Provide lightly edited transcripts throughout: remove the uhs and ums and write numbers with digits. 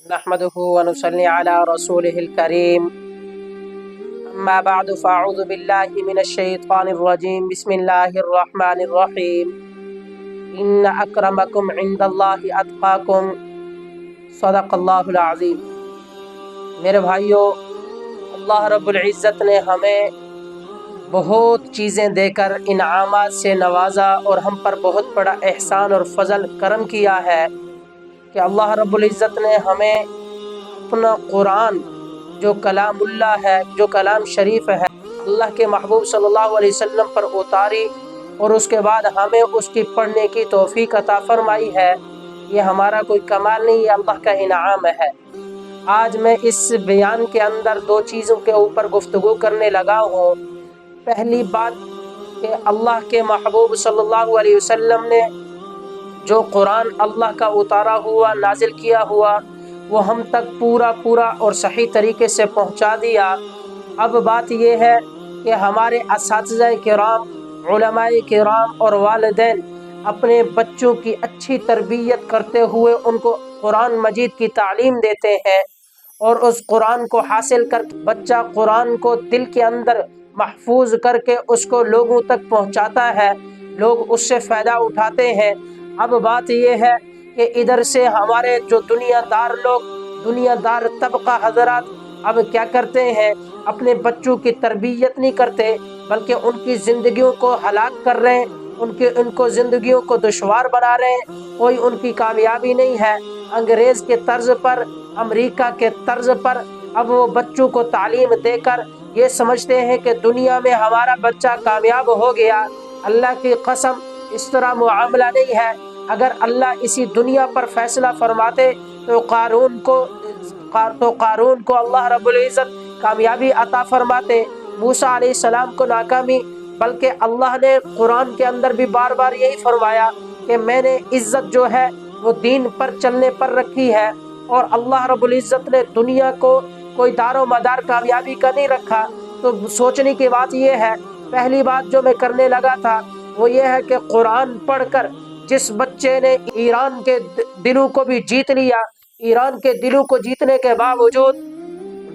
نحمده ونصلي على رسوله الكريم أما بعد فأعوذ بالله من الشيطان الرجيم بسم الله الرحمن الرحيم إن أكرمكم عند الله أتقاكم صدق اللہ العظیم۔ میرے بھائیو، اللہ رب العزت نے ہمیں بہت چیزیں دے کر انعامات سے نوازا اور ہم پر بہت بڑا احسان اور فضل کرم کیا ہے کہ اللہ رب العزت نے ہمیں اپنا قرآن جو کلام اللہ ہے، جو کلام شریف ہے، اللہ کے محبوب صلی اللہ علیہ وسلم پر اتاری اور اس کے بعد ہمیں اس کی پڑھنے کی توفیق عطا فرمائی ہے۔ یہ ہمارا کوئی کمال نہیں، یہ اللہ کا انعام ہے۔ آج میں اس بیان کے اندر دو چیزوں کے اوپر گفتگو کرنے لگا ہوں۔ پہلی بات کہ اللہ کے محبوب صلی اللہ علیہ وسلم نے جو قرآن اللہ کا اتارا ہوا، نازل کیا ہوا، وہ ہم تک پورا اور صحیح طریقے سے پہنچا دیا۔ اب بات یہ ہے کہ ہمارے اساتذہ کرام، علماء کرام اور والدین اپنے بچوں کی اچھی تربیت کرتے ہوئے ان کو قرآن مجید کی تعلیم دیتے ہیں، اور اس قرآن کو حاصل کر بچہ قرآن کو دل کے اندر محفوظ کر کے اس کو لوگوں تک پہنچاتا ہے، لوگ اس سے فائدہ اٹھاتے ہیں۔ اب بات یہ ہے کہ ادھر سے ہمارے جو دنیا دار طبقہ حضرات اب کیا کرتے ہیں، اپنے بچوں کی تربیت نہیں کرتے بلکہ ان کی زندگیوں کو ہلاک کر رہے ہیں، ان کو زندگیوں کو دشوار بنا رہے ہیں۔ کوئی ان کی کامیابی نہیں ہے۔ انگریز کے طرز پر، امریکہ کے طرز پر اب وہ بچوں کو تعلیم دے کر یہ سمجھتے ہیں کہ دنیا میں ہمارا بچہ کامیاب ہو گیا۔ اللہ کی قسم، اس طرح معاملہ نہیں ہے۔ اگر اللہ اسی دنیا پر فیصلہ فرماتے تو قارون کو اللہ رب العزت کامیابی عطا فرماتے، موسیٰ علیہ السلام کو ناکامی، بلکہ اللہ نے قرآن کے اندر بھی بار بار یہی فرمایا کہ میں نے عزت جو ہے وہ دین پر چلنے پر رکھی ہے، اور اللہ رب العزت نے دنیا کو کوئی دار و مدار کامیابی کا نہیں رکھا۔ تو سوچنے کی بات یہ ہے، پہلی بات جو میں کرنے لگا تھا وہ یہ ہے کہ قرآن پڑھ کر جس بچے نے ایران کے دلوں کو بھی جیت لیا، ایران کے دلوں کو جیتنے کے باوجود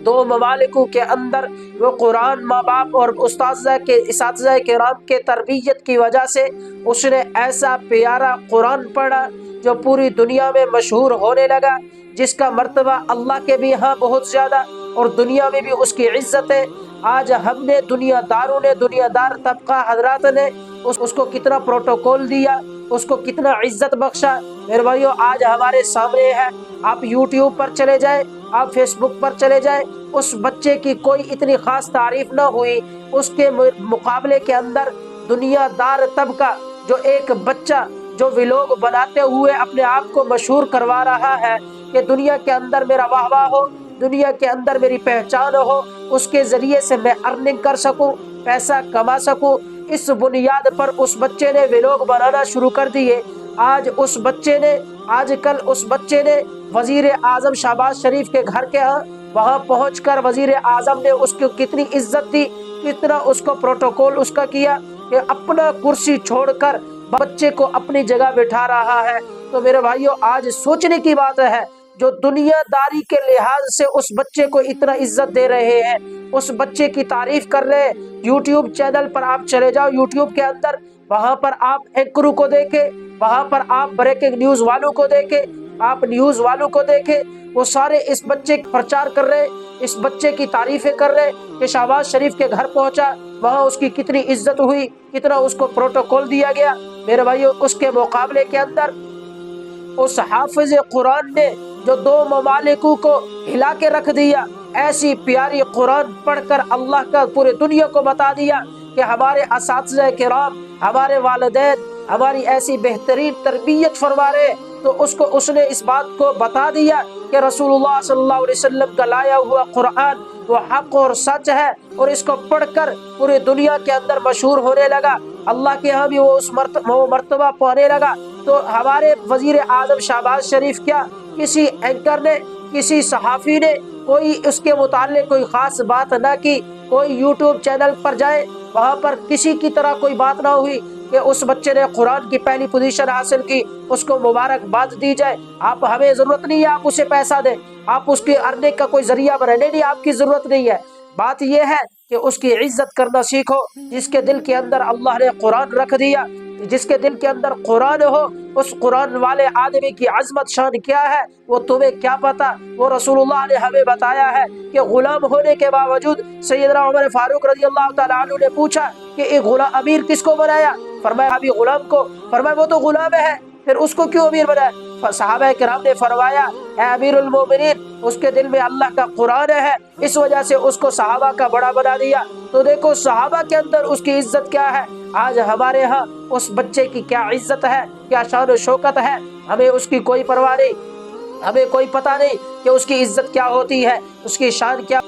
دو ممالکوں کے اندر وہ قرآن ماں باپ اور اساتذہ کرام کے تربیت کی وجہ سے اس نے ایسا پیارا قرآن پڑھا جو پوری دنیا میں مشہور ہونے لگا، جس کا مرتبہ اللہ کے بھی ہاں بہت زیادہ اور دنیا میں بھی اس کی عزت ہے۔ آج ہم نے دنیا دار طبقہ حضرات نے اس کو کتنا پروٹوکول دیا، اس کو کتنا عزت بخشا۔ میرے بھائیو، آج ہمارے سامنے ہے، آپ یوٹیوب پر چلے جائیں، آپ فیس بک پر چلے جائیں، اس بچے کی کوئی اتنی خاص تعریف نہ ہوئی، اس کے مقابلے کے اندر دنیا دار طبقہ جو ایک بچہ جو ویلوگ بناتے ہوئے اپنے آپ کو مشہور کروا رہا ہے کہ دنیا کے اندر میرا واہ واہ ہو، دنیا کے اندر میری پہچان ہو، اس کے ذریعے سے میں ارننگ کر سکوں، پیسہ کما سکوں، اس بنیاد پر اس بچے نے ویلوگ بنانا شروع کر دیے۔ آج کل اس بچے نے وزیر اعظم شہباز شریف کے گھر کے وہاں پہنچ کر وزیر اعظم نے اس کو کتنی عزت دی، کتنا اس کو پروٹوکول اس کا کیا کہ اپنا کرسی چھوڑ کر بچے کو اپنی جگہ بٹھا رہا ہے۔ تو میرے بھائیو، آج سوچنے کی بات ہے، جو دنیا داری کے لحاظ سے اس بچے کو اتنا عزت دے رہے ہیں، اس بچے کی تعریف کر رہے ہیں۔ یوٹیوب چینل پر آپ چلے جاؤ، یوٹیوب کے اندر وہاں پر آپ اینکروں کو دیکھیں، وہاں پر آپ بریکنگ نیوز والوں کو دیکھیں، آپ نیوز والوں کو دیکھیں، وہ سارے اس بچے کا پرچار کر رہے، اس بچے کی تعریفیں کر رہے کہ شہباز شریف کے گھر پہنچا، وہاں اس کی کتنی عزت ہوئی، کتنا اس کو پروٹوکول دیا گیا۔ میرے بھائیو، اس کے مقابلے کے اندر اس حافظ قرآن نے جو دو ممالکوں کو ہلا کے رکھ دیا، ایسی پیاری قرآن پڑھ کر اللہ کا پورے دنیا کو بتا دیا کہ ہمارے اساتذہ کرام، ہمارے والدین ہماری ایسی بہترین تربیت فرما رہے، تو اس نے اس بات کو بتا دیا کہ رسول اللہ صلی اللہ علیہ وسلم کا لایا ہوا قرآن وہ حق اور سچ ہے، اور اس کو پڑھ کر پوری دنیا کے اندر مشہور ہونے لگا، اللہ کے ہاں بھی وہ مرتبہ پانے لگا۔ تو ہمارے وزیر اعظم شہباز شریف کیا کسی اینکر نے، کسی صحافی نے کوئی اس کے متعلق کوئی خاص بات نہ کی؟ کوئی یوٹیوب چینل پر جائے، وہاں پر کسی کی طرح کوئی بات نہ ہوئی، کہ اس بچے نے قرآن کی پہلی پوزیشن حاصل کی، اس کو مبارکباد دی جائے۔ آپ ہمیں ضرورت نہیں ہے آپ اسے پیسہ دیں، آپ اس کی ارننگ کا کوئی ذریعہ بنائیں، نہیں آپ کی ضرورت نہیں ہے۔ بات یہ ہے کہ اس کی عزت کرنا سیکھو۔ جس کے دل کے اندر اللہ نے قرآن رکھ دیا، جس کے دل کے اندر قرآن ہو، اس قرآن والے آدمی کی عظمت شان کیا ہے وہ تمہیں کیا پتا۔ وہ رسول اللہ نے ہمیں بتایا ہے کہ غلام ہونے کے باوجود سیدنا عمر فاروق رضی اللہ تعالیٰ عنہ نے پوچھا کہ ایک غلام امیر کس کو بنایا؟ فرمایا ابھی غلام کو۔ فرمایا وہ تو غلام ہے، پھر اس کو کیوں امیر بنایا؟ صحابہ کرام نے فرمایا اے امیر المومنین، اس کے دل میں اللہ کا قرآن ہے، اس وجہ سے اس کو صحابہ کا بڑا بنا دیا۔ تو دیکھو صحابہ کے اندر اس کی عزت کیا ہے، آج ہمارے ہاں اس بچے کی کیا عزت ہے، کیا شان و شوکت ہے، ہمیں اس کی کوئی پرواہ نہیں، ہمیں کوئی پتہ نہیں کہ اس کی عزت کیا ہوتی ہے، اس کی شان کیا۔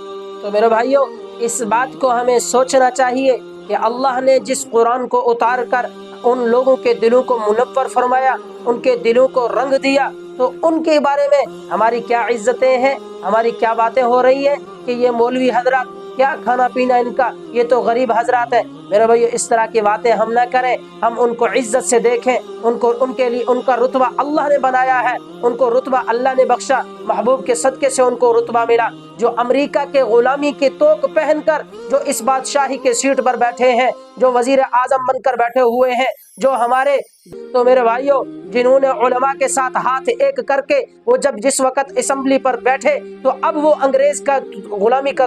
تو میرے بھائیوں، اس بات کو ہمیں سوچنا چاہیے کہ اللہ نے جس قرآن کو اتار کر ان لوگوں کے دلوں کو منور فرمایا، ان کے دلوں کو رنگ دیا، تو ان کے بارے میں ہماری کیا عزتیں ہیں، ہماری کیا باتیں ہو رہی ہیں کہ یہ مولوی حضرات کیا کھانا پینا ان کا، یہ تو غریب حضرات ہے۔ میرے بھائیو، اس طرح کی باتیں ہم نہ کریں، ہم ان کو عزت سے دیکھیں، ان کے لیے ان کا رتبہ اللہ نے بنایا ہے، ان کو رتبہ اللہ نے بخشا، محبوب کے صدقے سے ان کو رتبہ ملا۔ جو امریکہ کے غلامی کی توق پہن کر جو اس بادشاہی کے سیٹ پر بیٹھے ہیں، جو وزیر اعظم بن کر بیٹھے ہوئے ہیں، جو ہمارے، تو میرے بھائیوں، جنہوں نے علماء کے ساتھ ہاتھ ایک کر کے وہ جس وقت اسمبلی پر بیٹھے تو اب وہ انگریز کا غلامی کا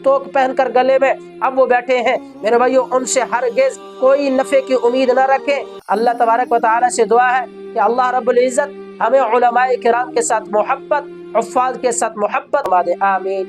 توق پہن کر گلے میں اب وہ بیٹھے ہیں۔ میرے بھائیوں، ان سے ہرگز کوئی نفع کی امید نہ رکھیں۔ اللہ تبارک و تعالی سے دعا ہے کہ اللہ رب العزت ہمیں علماء کرام کے ساتھ محبت، حفاظ کے ساتھ محبت دے، آمین۔